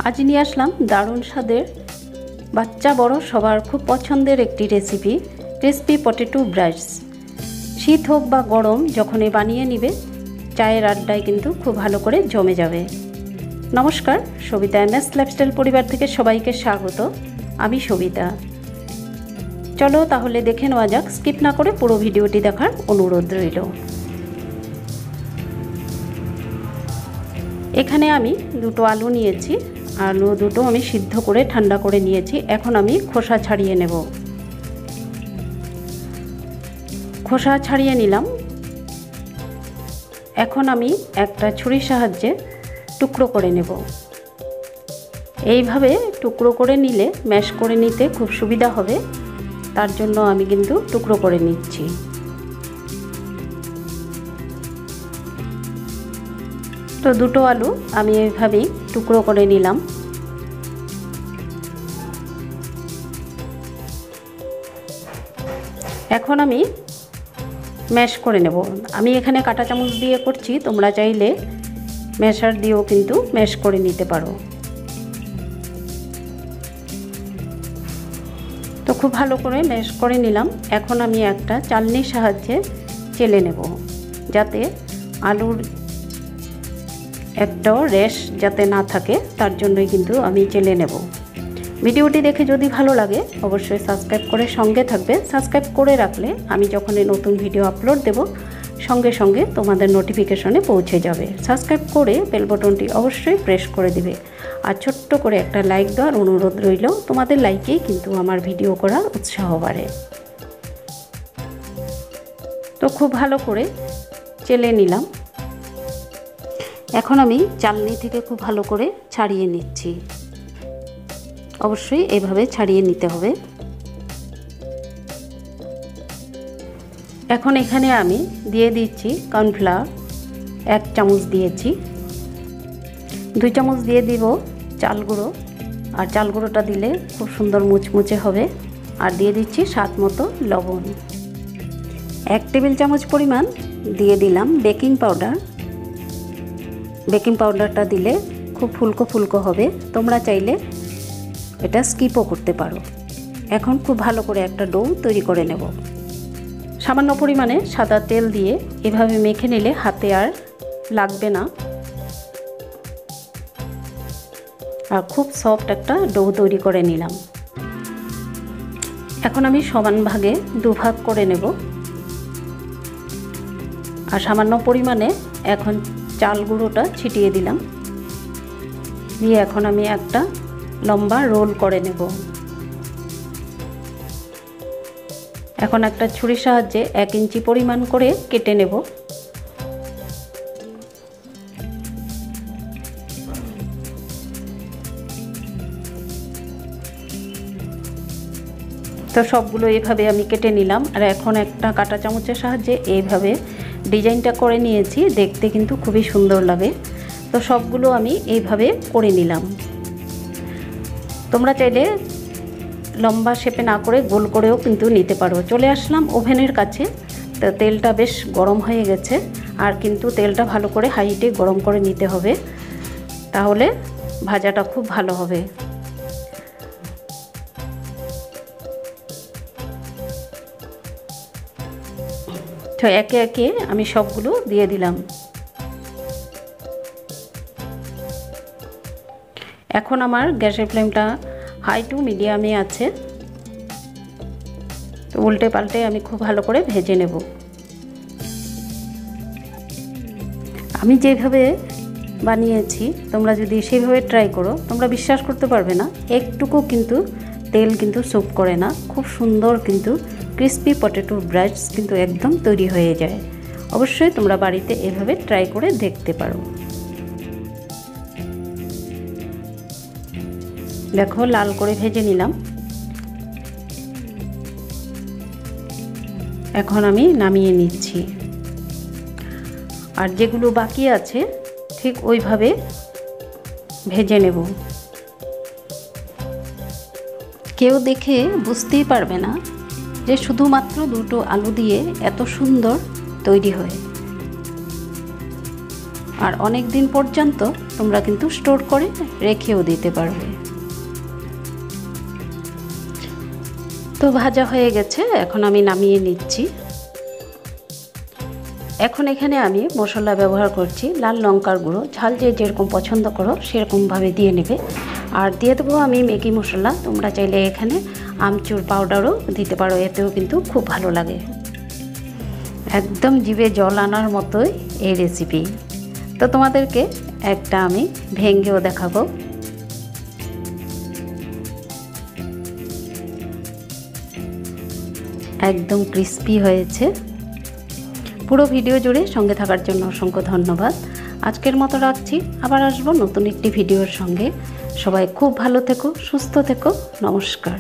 আজ নিয়ে আসলাম দারুণ স্বাদের বাচ্চা বড় সবার খুব পছন্দের একটি রেসিপি, ক্রিসপি পটেটো ব্রাইটস। শীত হোক বা গরম, যখনই বানিয়ে নিবে চায়ের আড্ডায় কিন্তু খুব ভালো করে জমে যাবে। নমস্কার, সবিতা M.S. লাইফস্টাইল পরিবার থেকে সবাইকে স্বাগত। আমি সবিতা। চলো তাহলে দেখে নেওয়া যাক, স্কিপ না করে পুরো ভিডিওটি দেখার অনুরোধ রইল। এখানে আমি দুটো আলু নিয়েছি। আলু দুটো আমি সিদ্ধ করে ঠান্ডা করে নিয়েছি। এখন আমি খোসা ছাড়িয়ে নেব। খোসা ছাড়িয়ে নিলাম। এখন আমি একটা ছুরির সাহায্যে টুকরো করে নেব। এইভাবে টুকরো করে নিলে ম্যাশ করে নিতে খুব সুবিধা হবে, তার জন্য আমি কিন্তু টুকরো করে নিচ্ছি। তো দুটো আলু আমি এইভাবেই টুকরো করে নিলাম। এখন আমি ম্যাশ করে নেব। আমি এখানে কাঁটা চামচ দিয়ে করছি, তোমরা চাইলে ম্যাশার দিয়েও কিন্তু ম্যাশ করে নিতে পারো। তো খুব ভালো করে ম্যাশ করে নিলাম। এখন আমি একটা চালনির সাহায্যে চেলে নেব, যাতে আলুর একটাও রেশ যাতে না থাকে, তার জন্যই কিন্তু আমি চেলে নেব। ভিডিওটি দেখে যদি ভালো লাগে অবশ্যই সাবস্ক্রাইব করে সঙ্গে থাকবে। সাবস্ক্রাইব করে রাখলে আমি যখনই নতুন ভিডিও আপলোড দেব সঙ্গে সঙ্গে তোমাদের নোটিফিকেশনে পৌঁছে যাবে। সাবস্ক্রাইব করে বেল বাটনটি অবশ্যই প্রেস করে দিবে। আর ছোট্ট করে একটা লাইক দেওয়ার অনুরোধ রইল। তোমাদের লাইকেই কিন্তু আমার ভিডিও করার উৎসাহ বাড়ে। তো খুব ভালো করে চেলে নিলাম। এখন আমি চালনি থেকে খুব ভালো করে ছাড়িয়ে নিচ্ছি। অবশ্যই এভাবে ছাড়িয়ে নিতে হবে। এখন এখানে আমি দিয়ে দিচ্ছি কর্নফ্লাওয়ার, 1 চামচ দিয়েছি। 2 চামচ দিয়ে দিব চাল গুঁড়ো, আর চাল গুঁড়োটা দিলে খুব সুন্দর মুচমুচে হবে। আর দিয়ে দিচ্ছি স্বাদ মতো লবণ। 1 টেবিল চামচ পরিমাণ দিয়ে দিলাম বেকিং পাউডার। বেকিং পাউডারটা দিলে খুব ফুলকো ফুলকো হবে, তোমরা চাইলে এটা স্কিপও করতে পারো। এখন খুব ভালো করে একটা ডো তৈরি করে নেব। সামান্য পরিমাণে সাদা তেল দিয়ে এভাবে মেখে নিলে হাতে আর লাগবে না, আর খুব সফট একটা ডো তৈরি করে নিলাম। এখন আমি সমান ভাগে 2 ভাগ করে নেব। আর সামান্য পরিমাণে এখন চাল গুঁড়োটা ছিটিয়ে দিলাম। দিয়ে এখন আমি একটা লম্বা রোল করে নেব। এখন একটা ছুরির সাহায্যে 1 ইঞ্চি পরিমাণ করে কেটে নেব। তো সবগুলো এইভাবে আমি কেটে নিলাম। আর এখন একটা কাঁটা চামচের সাহায্যে এইভাবে ডিজাইনটা করে নিয়েছি, দেখতে কিন্তু খুবই সুন্দর লাগে। তো সবগুলো আমি এইভাবে করে নিলাম। তোমরা চাইলে লম্বা শেপে না করে গোল করেও কিন্তু নিতে পারো। চলে আসলাম ওভেনের কাছে। তো তেলটা বেশ গরম হয়ে গেছে, আর কিন্তু তেলটা ভালো করে হাই হিটে গরম করে নিতে হবে, তাহলে ভাজাটা খুব ভালো হবে। তো একে একে আমি সবগুলো দিয়ে দিলাম। এখন আমার গ্যাসের ফ্লেমটা হাই টু মিডিয়ামে আছে। তো উল্টে পাল্টে আমি খুব ভালো করে ভেজে নেব। আমি যেভাবে বানিয়েছি তোমরা যদি সেভাবে ট্রাই করো, তোমরা বিশ্বাস করতে পারবে না, একটুকু কিন্তু তেল কিন্তু স্যুপ করে না। খুব সুন্দর কিন্তু ক্রিসপি পটেটো ব্রাইটস কিন্তু একদম তৈরি হয়ে যায়। অবশ্যই তোমরা বাড়িতে এভাবে ট্রাই করে দেখতে পারো। দেখো লাল করে ভেজে নিলাম। এখন আমি নামিয়ে নিচ্ছি। আর যেগুলো বাকি আছে ঠিক ওইভাবে ভেজে নেব। কেউ দেখে বুঝতেই পারবে না যে শুধুমাত্র দুটো আলু দিয়ে এত সুন্দর তৈরি হয়। আর অনেক দিন পর্যন্ত তোমরা কিন্তু স্টোর করে রেখেও দিতে পারবে। তো ভাজা হয়ে গেছে, এখন আমি নামিয়ে নিচ্ছি। এখন এখানে আমি মশলা ব্যবহার করছি লাল লঙ্কার গুঁড়ো, ঝাল যে যেরকম পছন্দ করো সেরকমভাবে দিয়ে নেবে। আর দিয়ে দেবো আমি ম্যাগি মশলা, তোমরা চাইলে এখানে আমচুর পাউডারও দিতে পারো, এতেও কিন্তু খুব ভালো লাগে। একদম জিভে জল আনার মতোই এই রেসিপি। তো তোমাদেরকে একটা আমি ভেঙেও দেখাবো। একদম ক্রিস্পি হয়েছে। পুরো ভিডিও জুড়ে সঙ্গে থাকার জন্য অসংখ্য ধন্যবাদ। আজকের মতো রাখছি, আবার আসবো নতুন একটি ভিডিওর সঙ্গে। সবাই খুব ভালো থেকো, সুস্থ থেকো। নমস্কার।